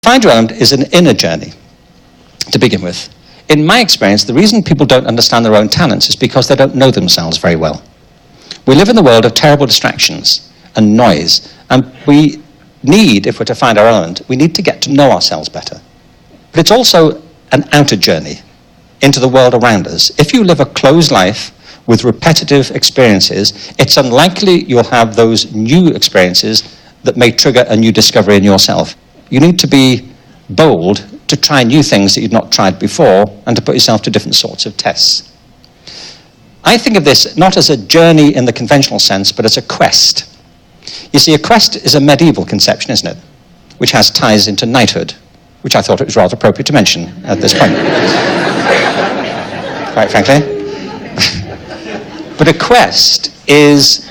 Find your element is an inner journey to begin with. In my experience, the reason people don't understand their own talents is because they don't know themselves very well. We live in the world of terrible distractions and noise, and we need, if we're to find our element, we need to get to know ourselves better. But it's also an outer journey into the world around us. If you live a closed life with repetitive experiences, it's unlikely you'll have those new experiences that may trigger a new discovery in yourself. You need to be bold to try new things that you've not tried before and to put yourself to different sorts of tests. I think of this not as a journey in the conventional sense, but as a quest. You see, a quest is a medieval conception, isn't it? Which has ties into knighthood, which I thought it was rather appropriate to mention at this point. Quite frankly. But a quest is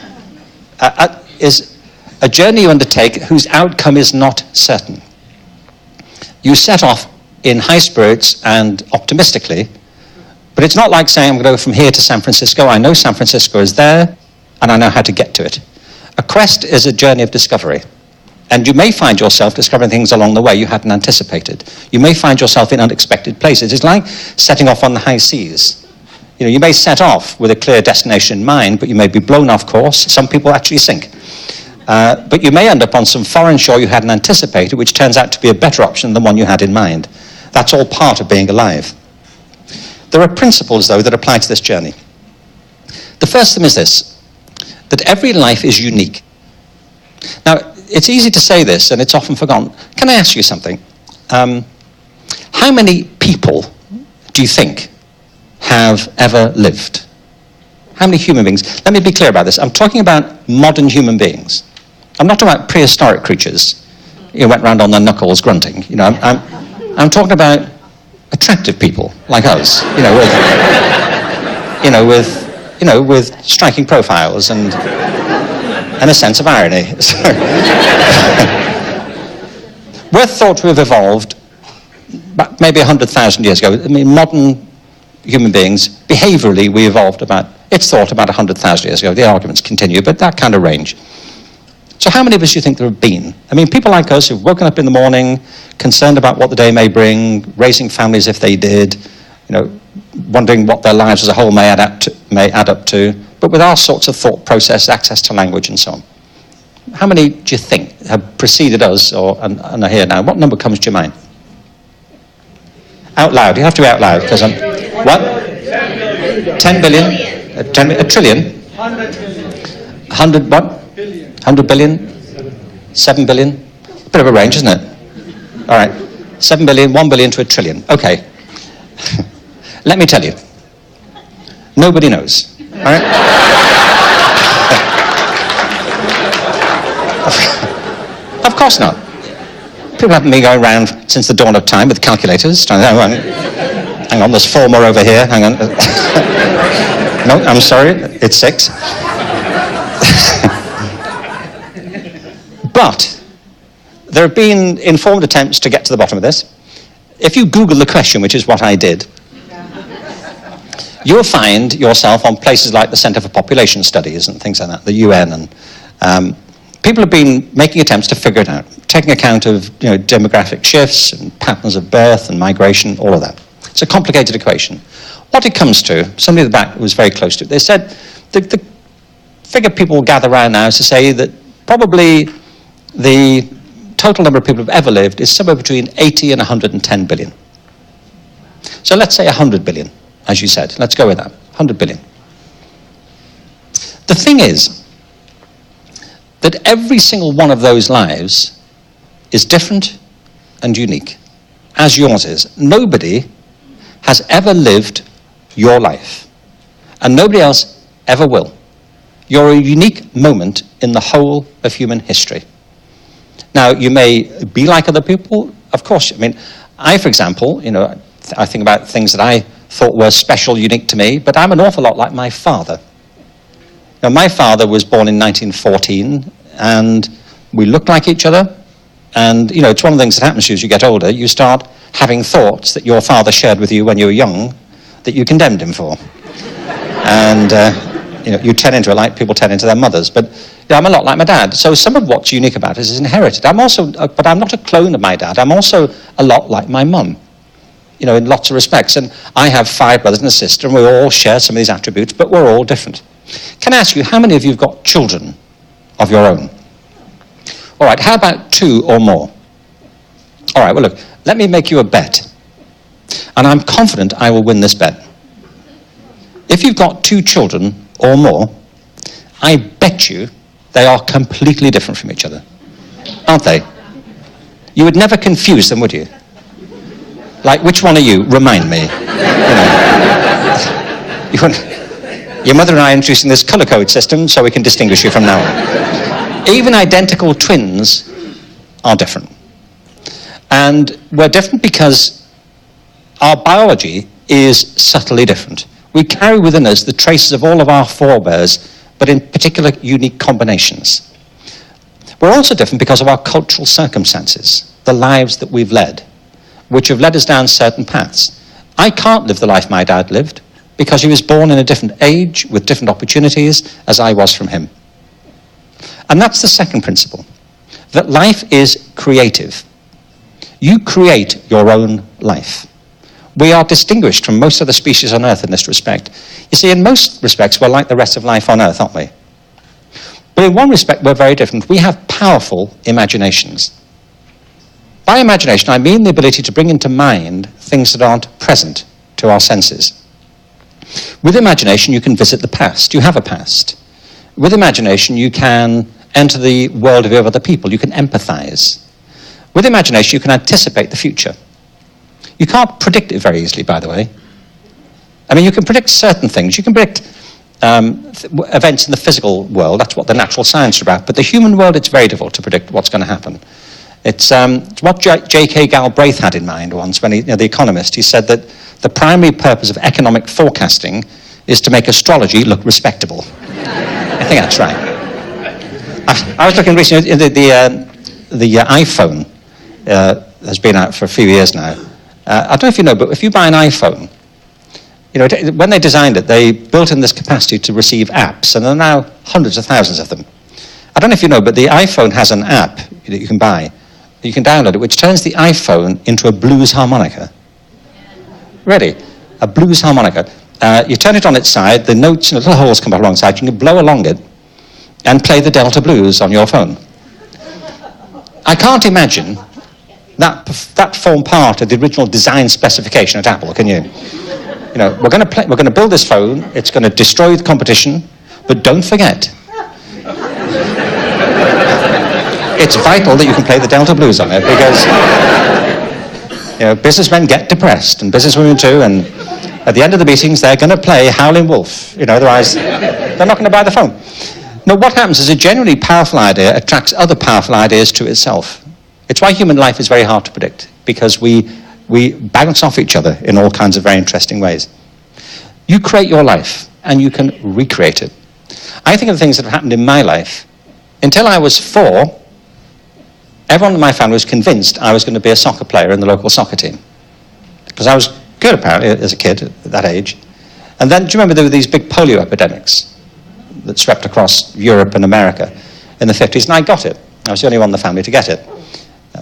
a journey you undertake whose outcome is not certain. You set off in high spirits and optimistically, but it's not like saying, I'm going to go from here to San Francisco. I know San Francisco is there, and I know how to get to it. A quest is a journey of discovery. And you may find yourself discovering things along the way you hadn't anticipated. You may find yourself in unexpected places. It's like setting off on the high seas. You know, you may set off with a clear destination in mind, but you may be blown off course. Some people actually sink. But you may end up on some foreign shore you hadn't anticipated, which turns out to be a better option than the one you had in mind. That's all part of being alive. There are principles, though, that apply to this journey. The first of them is this, that every life is unique. Now, it's easy to say this, and it's often forgotten. Can I ask you something? How many people do you think have ever lived? How many human beings? Let me be clear about this. I'm talking about modern human beings. I'm not talking about prehistoric creatures who went around on their knuckles grunting. You know, I'm talking about attractive people like us. With striking profiles and a sense of irony. We're thought to have evolved maybe 100,000 years ago. I mean, modern human beings, behaviorally, we evolved it's thought about 100,000 years ago. The arguments continue, but that kind of range. So how many of us do you think there have been? I mean, people like us who've woken up in the morning, concerned about what the day may bring, raising families if they did, wondering what their lives as a whole may add up to, but with our sorts of thought process, access to language and so on. How many do you think have preceded us and are here now? What number comes to your mind? Out loud. You have to be out loud because I'm... What? 10 billion? A trillion? 100 what? 100 billion? 7 billion? A bit of a range, isn't it? All right. 7 billion, 1 billion to a trillion. Okay. Let me tell you. Nobody knows. All right? Of course not. People haven't been going around since the dawn of time with calculators. Hang on, there's 4 more over here. Hang on. No, I'm sorry, it's 6. But there have been informed attempts to get to the bottom of this. If you Google the question, which is what I did, you'll find yourself on places like the Centre for Population Studies and things like that, the UN, and people have been making attempts to figure it out, taking account of demographic shifts and patterns of birth and migration, all of that. It's a complicated equation. What it comes to, somebody at the back was very close to it, they said the figure people gather around now is to say that probably the total number of people who've ever lived is somewhere between 80 and 110 billion. So let's say 100 billion, as you said. Let's go with that, 100 billion. The thing is that every single one of those lives is different and unique, as yours is. Nobody has ever lived your life, and nobody else ever will. You're a unique moment in the whole of human history. Now, you may be like other people, of course. I mean, I, for example, I think about things that I thought were special, unique to me, but I'm an awful lot like my father. Now, my father was born in 1914, and we looked like each other, and, it's one of the things that happens to you as you get older. You start having thoughts that your father shared with you when you were young that you condemned him for. And, You turn into a light, people turn into their mothers. But I'm a lot like my dad. So some of what's unique about us is inherited. But I'm not a clone of my dad. I'm also a lot like my mum, in lots of respects. And I have 5 brothers and a sister, and we all share some of these attributes, but we're all different. Can I ask you, how many of you have got children of your own? All right, how about 2 or more? All right, well, look, let me make you a bet. And I'm confident I will win this bet. If you've got 2 children or more, I bet you they are completely different from each other. Aren't they? You would never confuse them, would you? Like, which one are you? Remind me. Your mother and I are introducing this colour code system so we can distinguish you from now on. Even identical twins are different. And we're different because our biology is subtly different. We carry within us the traces of all of our forebears, but in particular unique combinations. We're also different because of our cultural circumstances, the lives that we've led, which have led us down certain paths. I can't live the life my dad lived because he was born in a different age with different opportunities as I was from him. And that's the second principle, that life is creative. You create your own life. We are distinguished from most of the species on Earth in this respect. You see, in most respects, we're like the rest of life on Earth, aren't we? But in one respect, we're very different. We have powerful imaginations. By imagination, I mean the ability to bring into mind things that aren't present to our senses. With imagination, you can visit the past. You have a past. With imagination, you can enter the worldview of other people. You can empathize. With imagination, you can anticipate the future. You can't predict it very easily, by the way. I mean, you can predict certain things. You can predict events in the physical world. That's what the natural science is about. But the human world, it's very difficult to predict what's going to happen. It's what J.K. Galbraith had in mind once when the Economist. He said that the primary purpose of economic forecasting is to make astrology look respectable. I think that's right. I was looking recently, the iPhone has been out for a few years now. I don't know if you know, but if you buy an iPhone, when they designed it, they built in this capacity to receive apps, and there are now hundreds of thousands of them. I don't know if you know, but the iPhone has an app that you can buy. You can download it, which turns the iPhone into a blues harmonica. Ready? A blues harmonica. You turn it on its side, the notes and little holes come up alongside, you can blow along it and play the Delta Blues on your phone. I can't imagine that formed part of the original design specification at Apple, can you? We're going to build this phone, it's going to destroy the competition, but don't forget, it's vital that you can play the Delta Blues on it because businessmen get depressed and businesswomen too, and at the end of the meetings they're going to play Howlin' Wolf, otherwise they're not going to buy the phone. Now what happens is a genuinely powerful idea attracts other powerful ideas to itself. It's why human life is very hard to predict, because we bounce off each other in all kinds of very interesting ways. You create your life and you can recreate it. I think of the things that have happened in my life. Until I was 4, everyone in my family was convinced I was going to be a soccer player in the local soccer team. Because I was good, apparently, as a kid at that age. And then, do you remember there were these big polio epidemics that swept across Europe and America in the 50s? And I got it. I was the only one in the family to get it,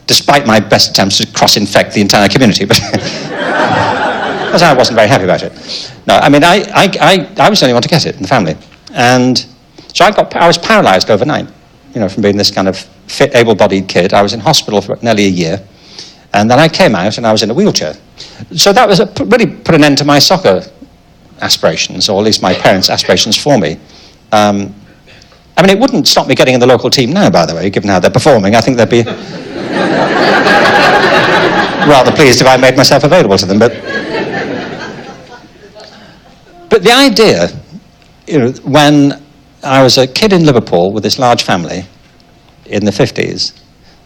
despite my best attempts to cross-infect the entire community. But because I wasn't very happy about it. No, I mean, I was the only one to get it in the family. And so I was paralyzed overnight, from being this kind of fit, able-bodied kid. I was in hospital for nearly a year. And then I came out and I was in a wheelchair. So that was really put an end to my soccer aspirations, or at least my parents' aspirations for me. I mean, it wouldn't stop me getting in the local team now, by the way, given how they're performing. I think they'd be rather pleased if I made myself available to them. But the idea, when I was a kid in Liverpool with this large family in the 50s,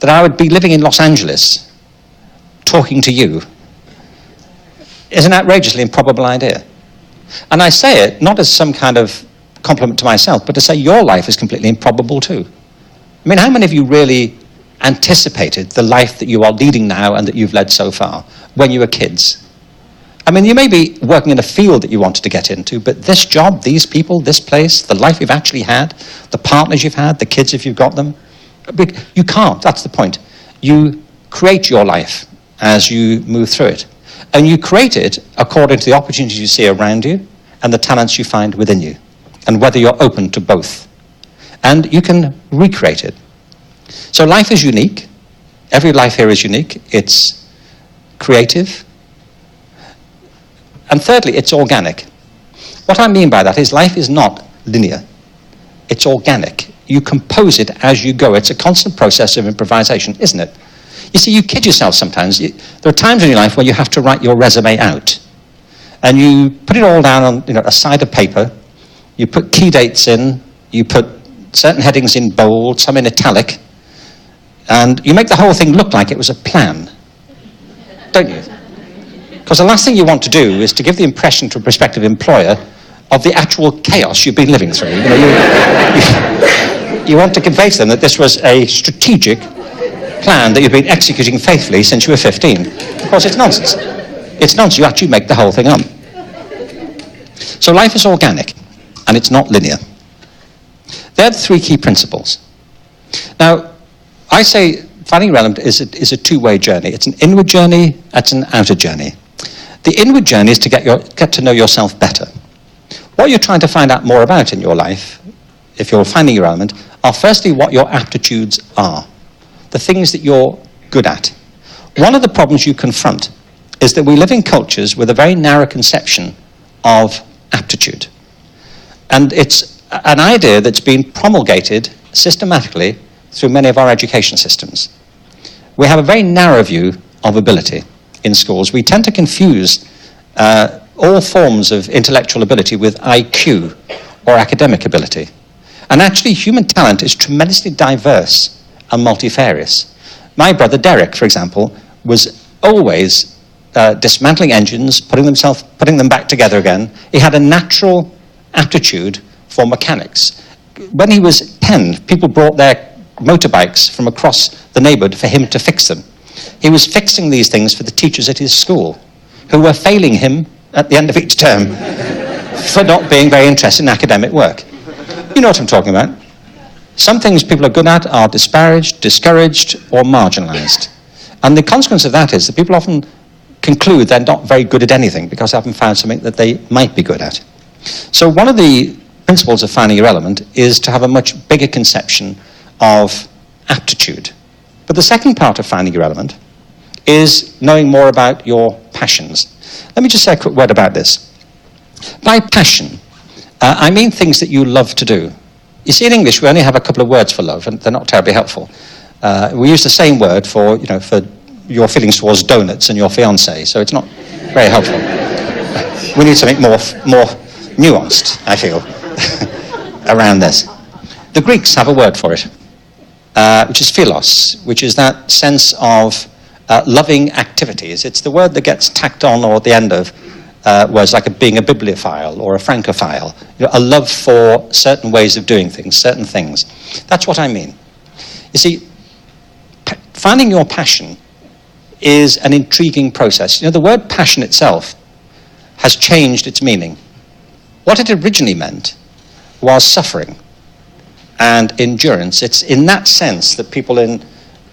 that I would be living in Los Angeles talking to you is an outrageously improbable idea. And I say it not as some kind of compliment to myself, but to say your life is completely improbable too. I mean, how many of you really anticipated the life that you are leading now and that you've led so far when you were kids? I mean, you may be working in a field that you wanted to get into, but this job, these people, this place, the life you've actually had, the partners you've had, the kids if you've got them, you can't. That's the point. You create your life as you move through it. And you create it according to the opportunities you see around you and the talents you find within you, and whether you're open to both. And you can recreate it. So life is unique. Every life here is unique. It's creative. And thirdly, it's organic. What I mean by that is life is not linear. It's organic. You compose it as you go. It's a constant process of improvisation, isn't it? You see, you kid yourself sometimes. There are times in your life where you have to write your resume out. And you put it all down on a side of paper. You put key dates in. You put certain headings in bold, some in italic. And you make the whole thing look like it was a plan. Don't you? Because the last thing you want to do is to give the impression to a prospective employer of the actual chaos you've been living through. You want to convey to them that this was a strategic plan that you've been executing faithfully since you were 15. Of course, it's nonsense. It's nonsense. You actually make the whole thing up. So life is organic, and it's not linear. They're the three key principles. Now, I say finding relevant is a two-way journey. It's an inward journey, it's an outer journey. The inward journey is to get to know yourself better. What you're trying to find out more about in your life, if you're finding your element, are firstly what your aptitudes are, the things that you're good at. One of the problems you confront is that we live in cultures with a very narrow conception of aptitude. And it's an idea that's been promulgated systematically through many of our education systems. We have a very narrow view of ability in schools. We tend to confuse all forms of intellectual ability with IQ or academic ability. And actually, human talent is tremendously diverse and multifarious. My brother Derek, for example, was always dismantling engines, putting them back together again. He had a natural aptitude for mechanics. When he was 10, people brought their motorbikes from across the neighborhood for him to fix them. He was fixing these things for the teachers at his school, who were failing him at the end of each term for not being very interested in academic work. You know what I'm talking about. Some things people are good at are disparaged, discouraged, or marginalized. And the consequence of that is that people often conclude they're not very good at anything because they haven't found something that they might be good at. So one of the principles of finding your element is to have a much bigger conception of aptitude. But the second part of finding your element is knowing more about your passions. Let me just say a quick word about this. By passion, I mean things that you love to do. You see, in English, we only have a couple of words for love, and they're not terribly helpful. We use the same word for your feelings towards donuts and your fiancé, so it's not very helpful. We need something more nuanced, I feel, around this. The Greeks have a word for it, which is philos, which is that sense of loving activities. It's the word that gets tacked on or at the end of words like being a bibliophile or a francophile, a love for certain ways of doing things, certain things. That's what I mean. You see, finding your passion is an intriguing process. The word passion itself has changed its meaning. What it originally meant was suffering and endurance. It's in that sense that people in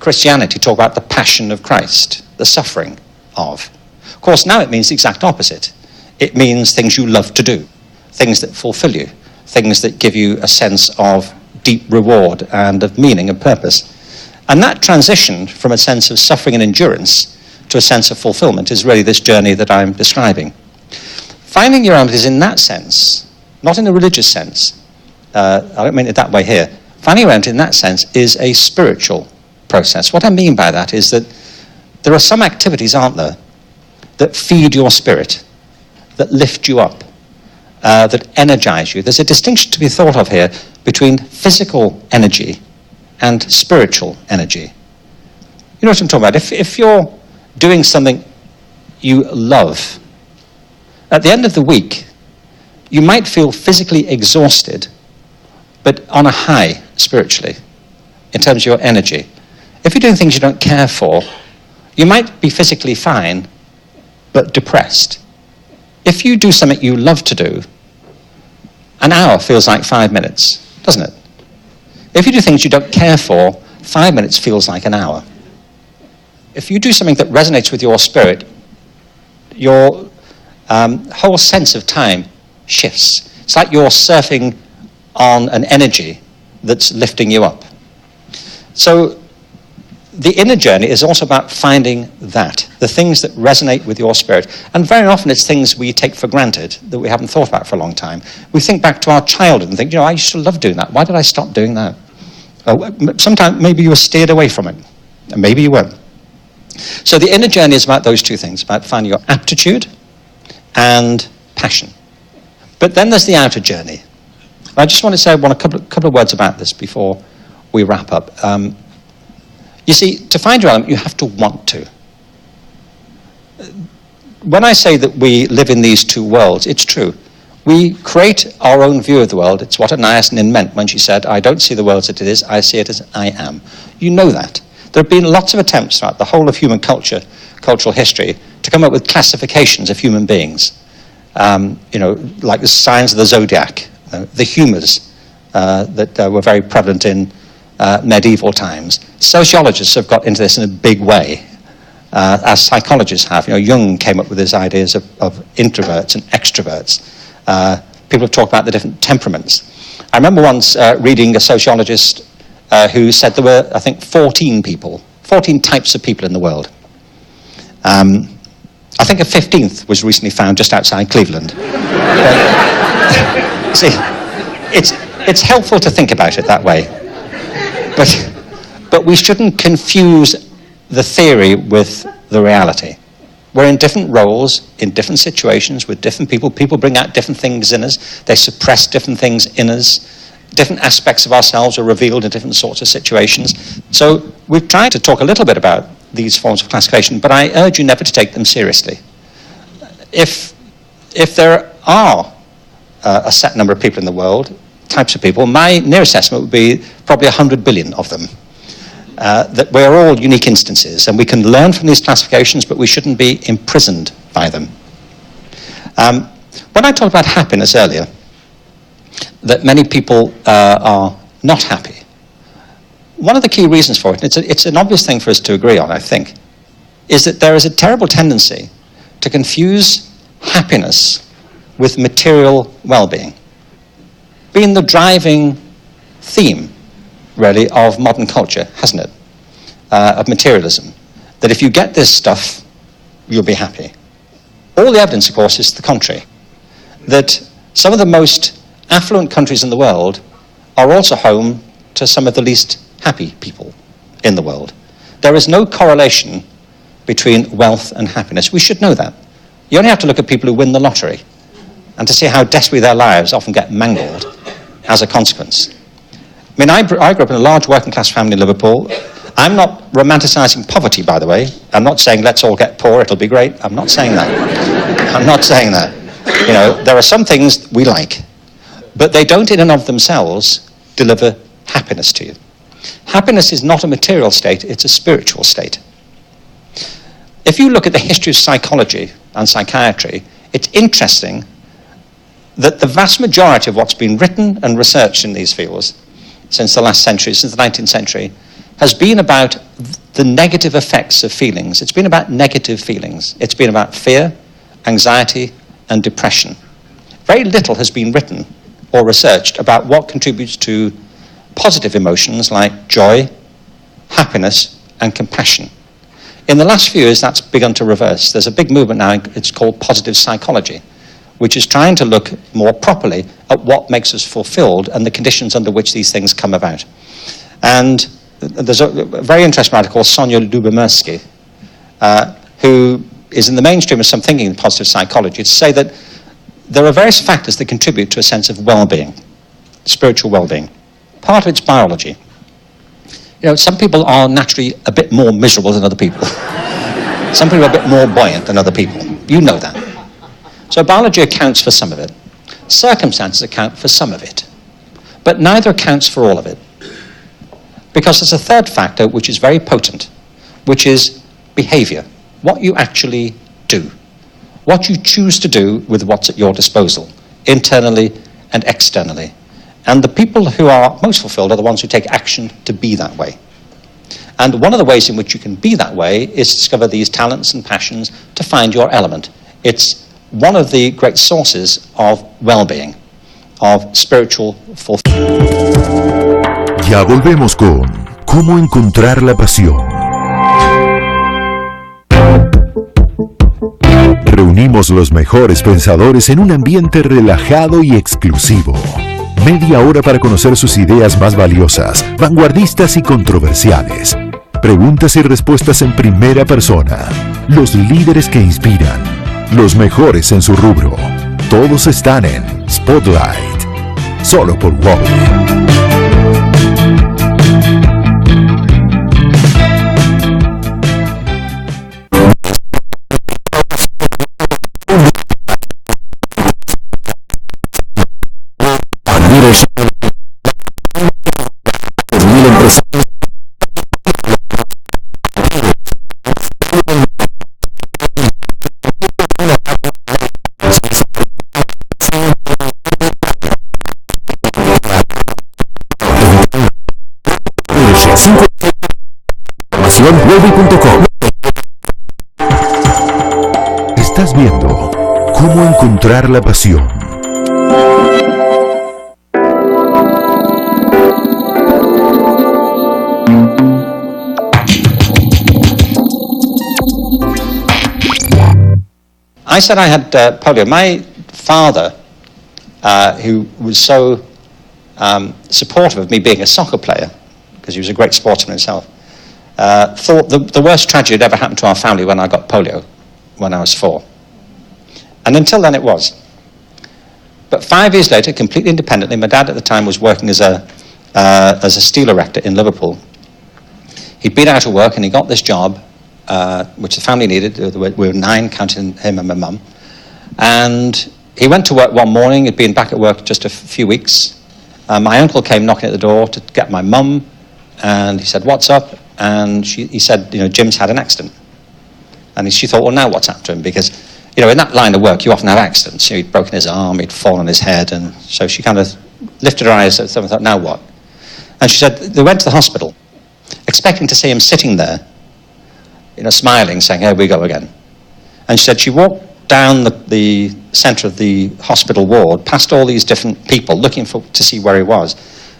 Christianity talk about the passion of Christ, the suffering of. Of course, now it means the exact opposite. It means things you love to do, things that fulfill you, things that give you a sense of deep reward and of meaning and purpose. And that transition from a sense of suffering and endurance to a sense of fulfillment is really this journey that I'm describing. Finding your element is in that sense, not in a religious sense. I don't mean it that way here. Finding your element in that sense is a spiritual process. What I mean by that is that there are some activities, aren't there, that feed your spirit, that lift you up, that energize you. There's a distinction to be thought of here between physical energy and spiritual energy. You know what I'm talking about? If you're doing something you love, at the end of the week, you might feel physically exhausted, but on a high spiritually, in terms of your energy. If you're doing things you don't care for, you might be physically fine, but depressed. If you do something you love to do, an hour feels like 5 minutes, doesn't it? If you do things you don't care for, 5 minutes feels like an hour. If you do something that resonates with your spirit, your whole sense of time shifts. It's like you're surfing on an energy that's lifting you up. So the inner journey is also about finding that, the things that resonate with your spirit. And very often it's things we take for granted that we haven't thought about for a long time. We think back to our childhood and think, I used to love doing that. Why did I stop doing that? Sometimes maybe you were steered away from it, and maybe you weren't. So the inner journey is about those two things, about finding your aptitude and passion. But then there's the outer journey. I just want to say a couple of words about this before we wrap up. You see, to find your element, you have to want to. When I say that we live in these two worlds, it's true. We create our own view of the world. It's what Anais Nin meant when she said, I don't see the world as it is, I see it as I am. You know that. There have been lots of attempts throughout the whole of human culture, cultural history, to come up with classifications of human beings. Like the signs of the zodiac, the humours that were very prevalent in medieval times. Sociologists have got into this in a big way, as psychologists have. Jung came up with these ideas of introverts and extroverts. People have talked about the different temperaments. I remember once reading a sociologist who said there were, I think, 14 types of people in the world. I think a 15th was recently found just outside Cleveland. See, it's helpful to think about it that way. But we shouldn't confuse the theory with the reality. We're in different roles, in different situations, with different people. People bring out different things in us. They suppress different things in us. Different aspects of ourselves are revealed in different sorts of situations. So we've tried to talk a little bit about these forms of classification, but I urge you never to take them seriously. If there are a set number of people in the world, types of people, my near assessment would be probably 100 billion of them. That we're all unique instances, and we can learn from these classifications, but we shouldn't be imprisoned by them. When I talked about happiness earlier, that many people are not happy, one of the key reasons for it, and it's an obvious thing for us to agree on, I think, is that there is a terrible tendency to confuse happiness with material well-being. Been the driving theme, really, of modern culture, hasn't it? Of materialism. That if you get this stuff, you'll be happy. All the evidence, of course, is the contrary. That some of the most affluent countries in the world are also home to some of the least happy people in the world. There is no correlation between wealth and happiness. We should know that. You only have to look at people who win the lottery and to see how desperately their lives often get mangled as a consequence. I mean, I grew up in a large working class family in Liverpool. I'm not romanticising poverty, by the way. I'm not saying let's all get poor, it'll be great. I'm not saying that. I'm not saying that. There are some things we like, but they don't in and of themselves deliver happiness to you. Happiness is not a material state, it's a spiritual state. If you look at the history of psychology and psychiatry, it's interesting that the vast majority of what's been written and researched in these fields since the last century, since the 19th century, has been about the negative effects of feelings. It's been about negative feelings. It's been about fear, anxiety, and depression. Very little has been written or researched about what contributes to positive emotions like joy, happiness, and compassion. In the last few years, that's begun to reverse. There's a big movement now, it's called positive psychology, which is trying to look more properly at what makes us fulfilled and the conditions under which these things come about. And there's a very interesting writer called Sonia Lyubomirsky, who is in the mainstream of some thinking in positive psychology, to say that there are various factors that contribute to a sense of well-being, spiritual well-being. Part of it's biology. Some people are naturally a bit more miserable than other people. Some people are a bit more buoyant than other people. You know that. So biology accounts for some of it. Circumstances account for some of it. But neither accounts for all of it. Because there's a third factor which is very potent, which is behavior. What you actually do. what you choose to do with what's at your disposal, internally and externally. And the people who are most fulfilled are the ones who take action to be that way. And one of the ways in which you can be that way is to discover these talents and passions to find your element. It's one of the great sources of well-being, of spiritual fulfillment. Ya volvemos con ¿Cómo encontrar la pasión? Reunimos los mejores pensadores en un ambiente relajado y exclusivo. Media hora para conocer sus ideas más valiosas, vanguardistas y controversiales. Preguntas y respuestas en primera persona. Los líderes que inspiran. Los mejores en su rubro. Todos están en Spotlight. Solo por WOW. Estás viendo ¿Cómo encontrar la pasión? I said I had polio. My father, who was so supportive of me being a soccer player, because he was a great sportsman himself, thought the worst tragedy had ever happened to our family when I got polio when I was 4. And until then it was. But 5 years later, completely independently, my dad at the time was working as a steel erector in Liverpool. He'd been out of work and he got this job, which the family needed. We were 9, counting him and my mum. And he went to work one morning. He'd been back at work just a few weeks. My uncle came knocking at the door to get my mum, and he said, "What's up?" And he said, Jim's had an accident. And she thought, well, now what's happened to him? Because, in that line of work, you often have accidents. He'd broken his arm, he'd fallen on his head, and so she kind of lifted her eyes and thought, now what? And she said, they went to the hospital, expecting to see him sitting there, smiling, saying, here we go again. And she said she walked down the centre of the hospital ward, past all these different people, looking to see where he was.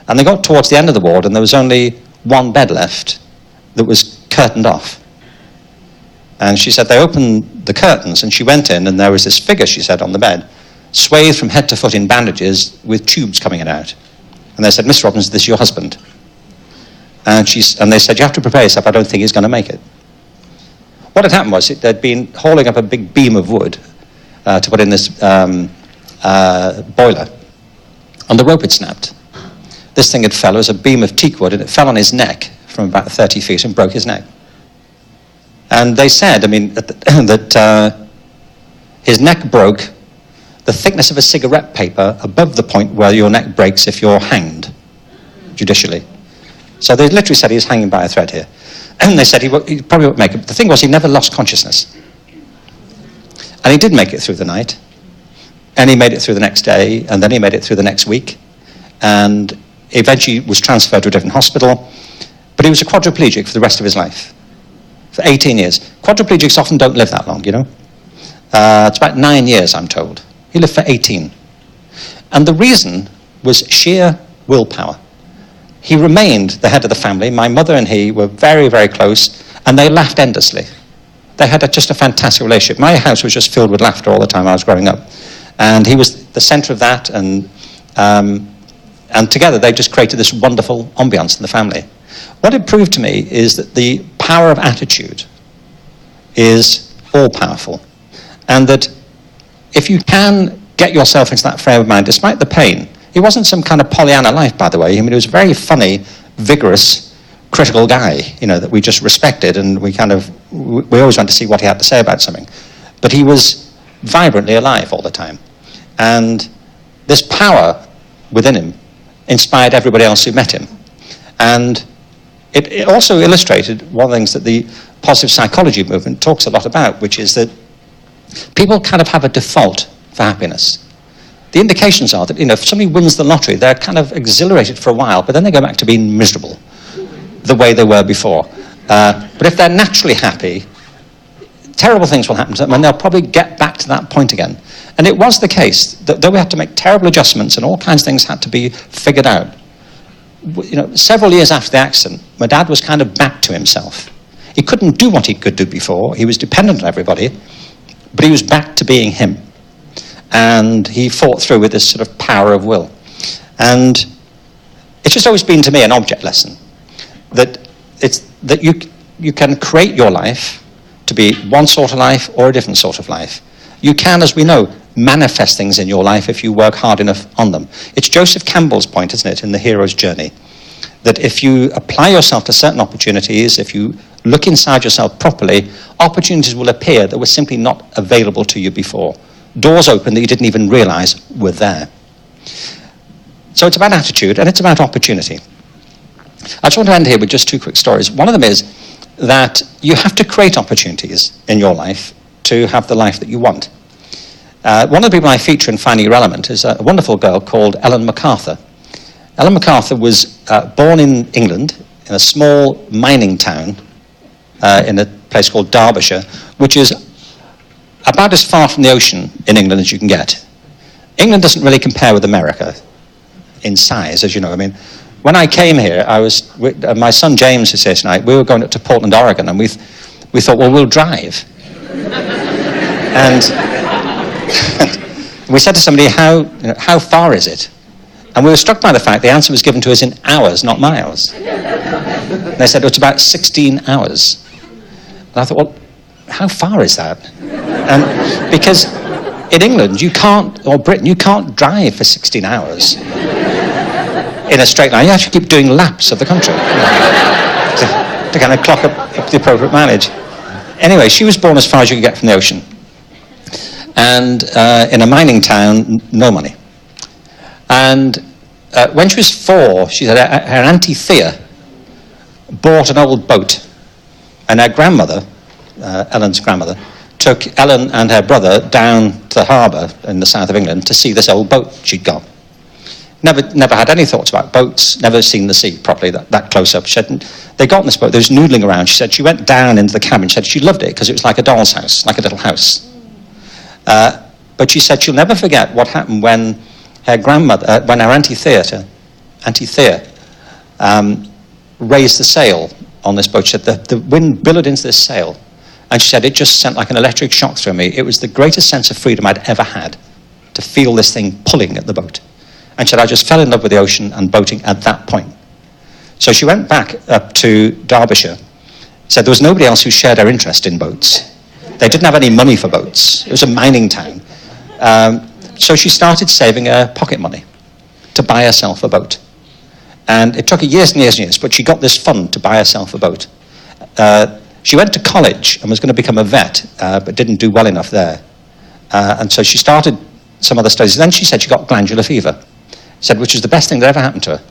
And they got towards the end of the ward, and there was only one bed left that was curtained off. And she said they opened the curtains, and she went in, and there was this figure, she said, on the bed, swathed from head to foot in bandages with tubes coming in and out. And they said, Miss Robbins, this is your husband. And they said, you have to prepare yourself, I don't think he's going to make it. What had happened was they'd been hauling up a big beam of wood to put in this boiler, and the rope had snapped. This thing had fell, it was a beam of teak wood, and it fell on his neck from about 30 feet and broke his neck. And they said, that his neck broke the thickness of a cigarette paper above the point where your neck breaks if you're hanged judicially. So they literally said he was hanging by a thread here. And they said he probably won't make it. The thing was, he never lost consciousness. And he did make it through the night. And he made it through the next day, and then he made it through the next week. And eventually was transferred to a different hospital. But he was a quadriplegic for the rest of his life. For 18 years. Quadriplegics often don't live that long, It's about 9 years, I'm told. He lived for 18. And the reason was sheer willpower. He remained the head of the family. My mother and he were very, very close, and they laughed endlessly. They had just a fantastic relationship. My house was just filled with laughter all the time I was growing up. And he was the center of that, and together they just created this wonderful ambiance in the family. What it proved to me is that the power of attitude is all-powerful, and that if you can get yourself into that frame of mind, despite the pain. He wasn't some kind of Pollyanna life, by the way. He was a very funny, vigorous, critical guy, that we just respected, and we always wanted to see what he had to say about something. But he was vibrantly alive all the time. And this power within him inspired everybody else who met him. And it also illustrated one of the things that the positive psychology movement talks a lot about, which is that People kind of have a default for happiness. The indications are that, if somebody wins the lottery, they're kind of exhilarated for a while, but then they go back to being miserable the way they were before. But if they're naturally happy, terrible things will happen to them, and they'll probably get back to that point again. And it was the case that though we had to make terrible adjustments and all kinds of things had to be figured out, several years after the accident, my dad was kind of back to himself. He couldn't do what he could do before. He was dependent on everybody, but he was back to being him. And he fought through with this sort of power of will. And it's just always been to me an object lesson that you can create your life to be one sort of life or a different sort of life. You can, as we know, manifest things in your life if you work hard enough on them. It's Joseph Campbell's point, isn't it, in The Hero's Journey, that if you apply yourself to certain opportunities, if you look inside yourself properly, opportunities will appear that were simply not available to you before. Doors open that you didn't even realize were there. So it's about attitude and it's about opportunity. I just want to end here with just two quick stories. One of them is that you have to create opportunities in your life to have the life that you want. One of the people I feature in Finding Your Element is a wonderful girl called Ellen MacArthur. Ellen MacArthur was born in England in a small mining town in a place called Derbyshire, which is about as far from the ocean in England as you can get. England doesn't really compare with America in size, as you know. I mean, when I came here, my son James is here tonight. We were going up to Portland, Oregon, and we thought, well, we'll drive. And we said to somebody, how far is it? And we were struck by the fact the answer was given to us in hours, not miles. And they said, it's about 16 hours. And I thought, well, how far is that? And because in England, or Britain, you can't drive for 16 hours in a straight line. You have to keep doing laps of the country to kind of clock up the appropriate mileage. Anyway, she was born as far as you could get from the ocean. And in a mining town, no money. And when she was 4, she said her Auntie Thea bought an old boat. And her grandmother, Ellen's grandmother, took Ellen and her brother down to the harbour in the south of England to see this old boat she'd got. Never had any thoughts about boats, never seen the sea properly, that close up. She said, they got in this boat, there was noodling around. She said she went down into the cabin. She said she loved it because it was like a doll's house, like a little house. But she said she'll never forget what happened when her grandmother, when her Auntie Thea raised the sail on this boat. She said the wind billowed into this sail, and she said it just sent like an electric shock through me. It was the greatest sense of freedom I'd ever had, to feel this thing pulling at the boat. And she said I just fell in love with the ocean and boating at that point. So she went back up to Derbyshire, said there was nobody else who shared her interest in boats. They didn't have any money for boats. It was a mining town. So she started saving her pocket money to buy herself a boat. And it took her years and years and years, but she got this fund to buy herself a boat. She went to college and was going to become a vet, but didn't do well enough there. And so she started some other studies. Then she said she got glandular fever, said which was the best thing that ever happened to her.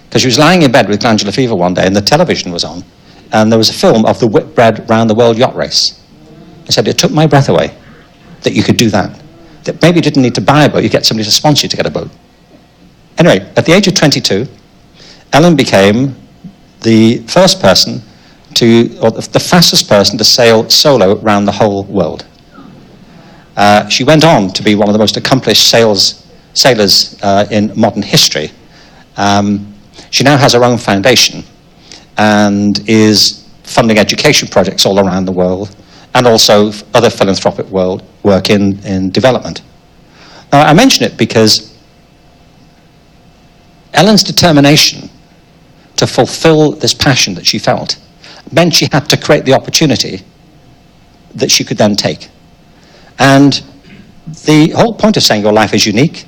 Because she was lying in bed with glandular fever one day and the television was on, and there was a film of the Whitbread round the world yacht race. He said, it took my breath away that you could do that. That maybe you didn't need to buy a boat, you get somebody to sponsor you to get a boat. Anyway, at the age of 22, Ellen became the first person or the fastest person to sail solo around the whole world. She went on to be one of the most accomplished sailors in modern history. She now has her own foundation and is funding education projects all around the world, and also other philanthropic work in development. Now, I mention it because Ellen's determination to fulfill this passion that she felt meant she had to create the opportunity that she could then take. And the whole point of saying your life is unique,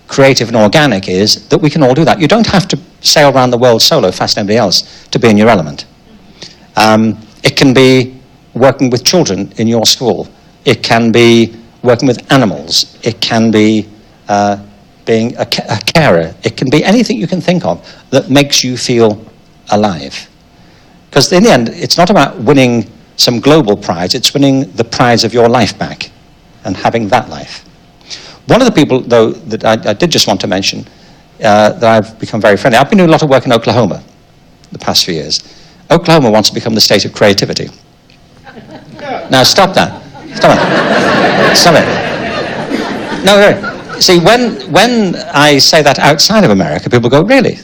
creative and organic is that we can all do that. You don't have to sail around the world solo, fast anybody else, to be in your element. It can be working with children in your school. It can be working with animals. It can be being a carer. It can be anything you can think of that makes you feel alive. Because in the end, it's not about winning some global prize. It's winning the prize of your life back and having that life. One of the people, though, that I did just want to mention, that I've become very friendly. I've been doing a lot of work in Oklahoma the past few years. Oklahoma wants to become the state of creativity. Now, stop that. Stop it. Stop it. No, really. See, when I say that outside of America, people go, really?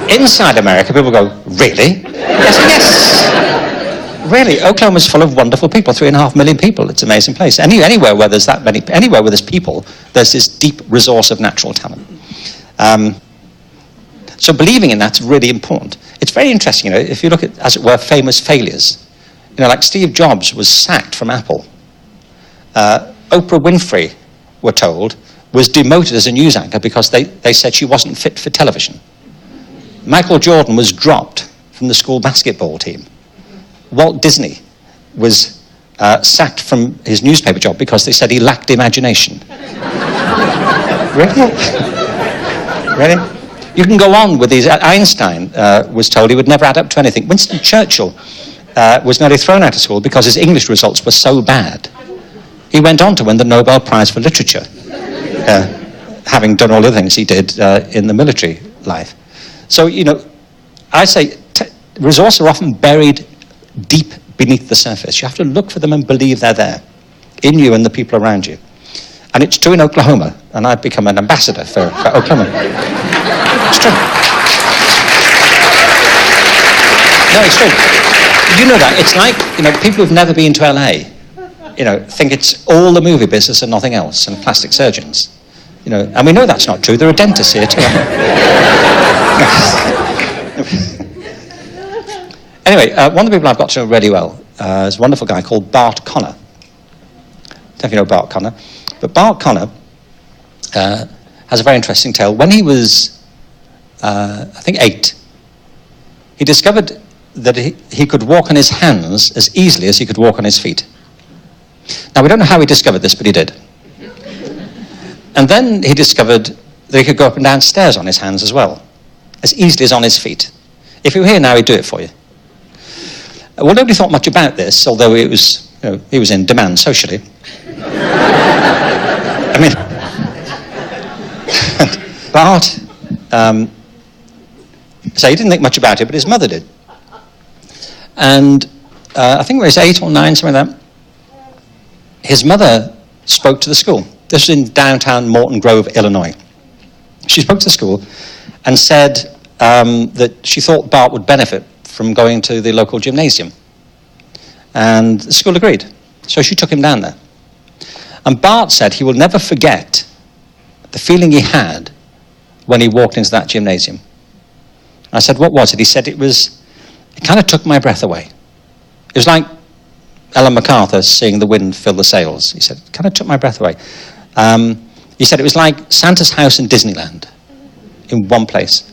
Inside America, people go, really? Yes. Really, Oklahoma's full of wonderful people, 3.5 million people. It's an amazing place. Anywhere where there's that many, anywhere where there's people, there's this deep resource of natural talent. So believing in that's really important. It's very interesting, if you look at, as it were, famous failures. Like Steve Jobs was sacked from Apple. Oprah Winfrey, we're told, was demoted as a news anchor because they said she wasn't fit for television. Michael Jordan was dropped from the school basketball team. Walt Disney was sacked from his newspaper job because they said he lacked imagination. Really? Really? You can go on with these. Einstein was told he would never add up to anything. Winston Churchill was nearly thrown out of school because his English results were so bad. He went on to win the Nobel Prize for Literature, having done all the things he did in the military life. So, I say resources are often buried deep beneath the surface. You have to look for them and believe they're there, in you and the people around you. And it's true in Oklahoma, and I've become an ambassador for Oklahoma. It's true. No, it's true. You know that. It's like, people who've never been to LA, think it's all the movie business and nothing else, and plastic surgeons. And we know that's not true. There are dentists here too. Anyway, one of the people I've got to know really well is a wonderful guy called Bart Conner. I don't know if you know Bart Conner. But Bart Conner has a very interesting tale. When he was, I think, 8, he discovered that he could walk on his hands as easily as he could walk on his feet. Now, we don't know how he discovered this, but he did. And then he discovered that he could go up and down stairs on his hands as well, as easily as on his feet. If you were here now, he'd do it for you. Well, nobody thought much about this, although it was, he was in demand socially. I mean, Bart, so he didn't think much about it, but his mother did. And I think when he was 8 or 9, something like that, his mother spoke to the school. This was in downtown Morton Grove, Illinois. She spoke to the school and said that she thought Bart would benefit from going to the local gymnasium. And the school agreed. So she took him down there. And Bart said he will never forget the feeling he had when he walked into that gymnasium. I said, what was it? He said, it kind of took my breath away. It was like Ellen MacArthur seeing the wind fill the sails. He said, it kind of took my breath away. He said, it was like Santa's house in Disneyland in one place.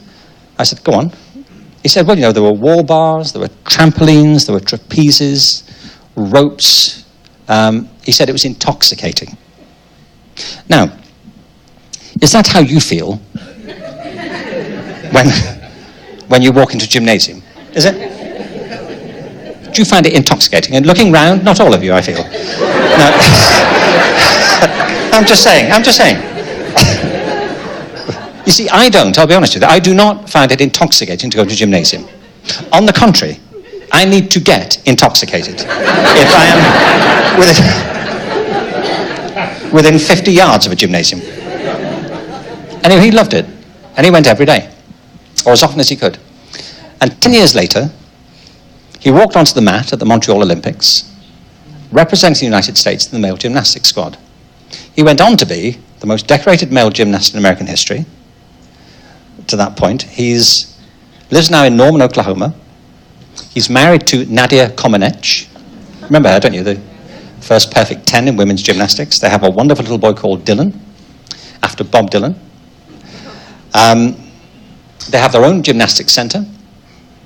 I said, go on. He said, well, there were wall bars, there were trampolines, there were trapezes, ropes. He said it was intoxicating. Now, is that how you feel when you walk into a gymnasium? Is it? Do you find it intoxicating? And looking round, not all of you, I feel. No. I'm just saying. You see, I don't, I'll be honest with you. I do not find it intoxicating to go to a gymnasium. On the contrary, I need to get intoxicated if I am within 50 yards of a gymnasium. Anyway, he loved it, and he went every day, or as often as he could. And 10 years later, he walked onto the mat at the Montreal Olympics, representing the United States in the male gymnastics squad. He went on to be the most decorated male gymnast in American history. To that point, he lives now in Norman, Oklahoma. He's married to Nadia Comaneci. Remember her, don't you? The first perfect 10 in women's gymnastics. They have a wonderful little boy called Dylan, after Bob Dylan. They have their own gymnastics center.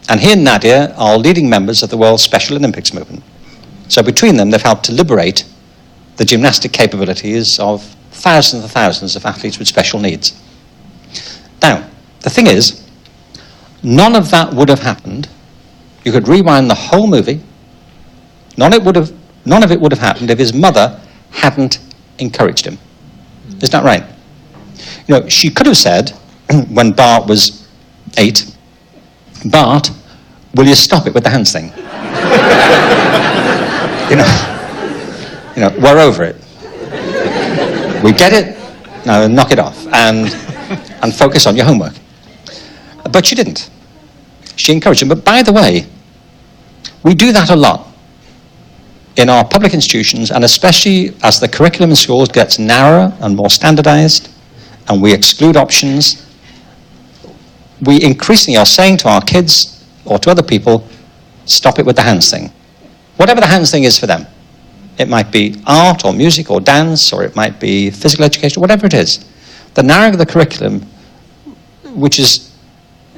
And he and Nadia are leading members of the World Special Olympics movement. So between them, they've helped to liberate the gymnastic capabilities of thousands and thousands of athletes with special needs. Now, the thing is, none of that would have happened. You could rewind the whole movie. None of it would have happened if his mother hadn't encouraged him. Isn't that right? You know, she could have said, when Bart was 8, Bart, will you stop it with the hands thing? you know, we're over it. We get it, now knock it off and focus on your homework. But she didn't. She encouraged him. But by the way, we do that a lot in our public institutions, and especially as the curriculum in schools gets narrower and more standardized, and we exclude options, we increasingly are saying to our kids or to other people, stop it with the hands thing. Whatever the hands thing is for them. It might be art or music or dance, or it might be physical education, whatever it is. The narrowing of the curriculum, which is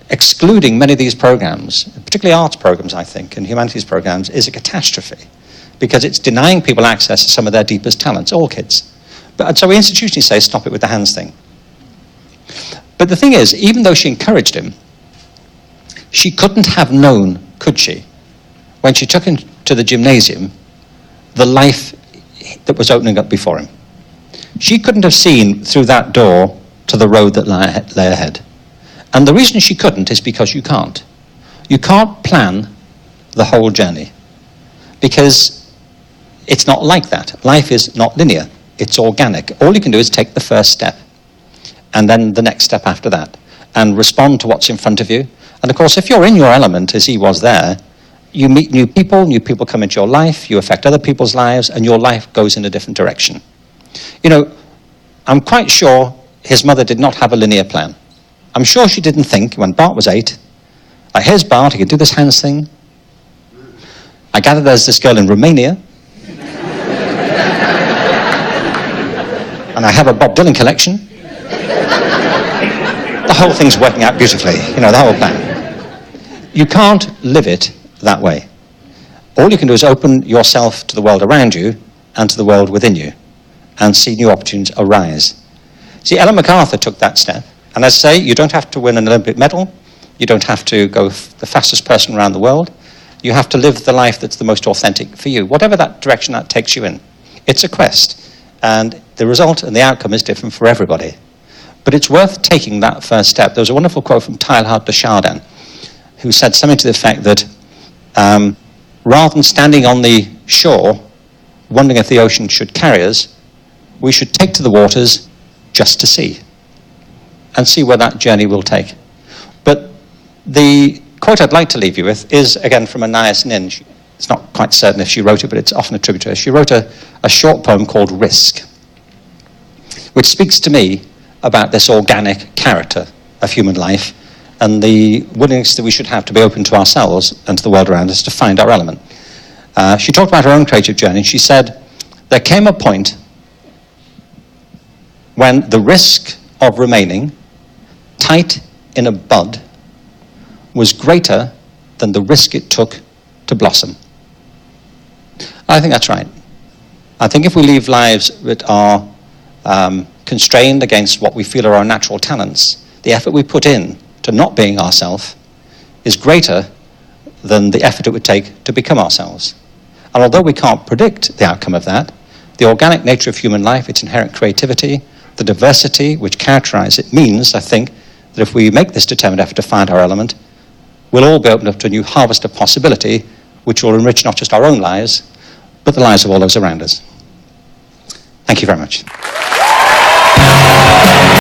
excluding many of these programs, particularly arts programs, I think, and humanities programs, is a catastrophe, because it's denying people access to some of their deepest talents, all kids. And so we institutionally say, stop it with the hands thing. But the thing is, even though she encouraged him, she couldn't have known, could she, when she took him to the gymnasium, the life that was opening up before him. She couldn't have seen through that door to the road that lay ahead. And the reason she couldn't is because you can't. You can't plan the whole journey, because it's not like that. Life is not linear. It's organic. All you can do is take the first step, and then the next step after that, and respond to what's in front of you. And of course, if you're in your element, as he was there, you meet new people come into your life, you affect other people's lives, and your life goes in a different direction. You know, I'm quite sure his mother did not have a linear plan. I'm sure she didn't think, when Bart was 8, like, here's Bart, he can do this hands thing. I gather there's this girl in Romania. And I have a Bob Dylan collection. The whole thing's working out beautifully, you know, the whole plan. You can't live it that way. All you can do is open yourself to the world around you and to the world within you, and see new opportunities arise. See, Ellen MacArthur took that step. And as I say, you don't have to win an Olympic medal. You don't have to go the fastest person around the world. You have to live the life that's the most authentic for you, whatever that direction that takes you in. It's a quest. And the result and the outcome is different for everybody. But it's worth taking that first step. There was a wonderful quote from Teilhard de Chardin, who said something to the effect that rather than standing on the shore, wondering if the ocean should carry us, we should take to the waters just to see, and see where that journey will take. But the quote I'd like to leave you with is, again, from Anais Nin. It's not quite certain if she wrote it, but it's often attributed to her. She wrote a short poem called Risk, which speaks to me about this organic character of human life and the willingness that we should have to be open to ourselves and to the world around us to find our element. She talked about her own creative journey, and she said, there came a point when the risk of remaining tight in a bud was greater than the risk it took to blossom. I think that's right. I think if we live lives that are constrained against what we feel are our natural talents, the effort we put in to not being ourselves is greater than the effort it would take to become ourselves. And although we can't predict the outcome of that, the organic nature of human life, its inherent creativity, the diversity which characterizes it means, I think, that if we make this determined effort to find our element, we'll all be opened up to a new harvest of possibility, which will enrich not just our own lives, but the lives of all those around us. Thank you very much.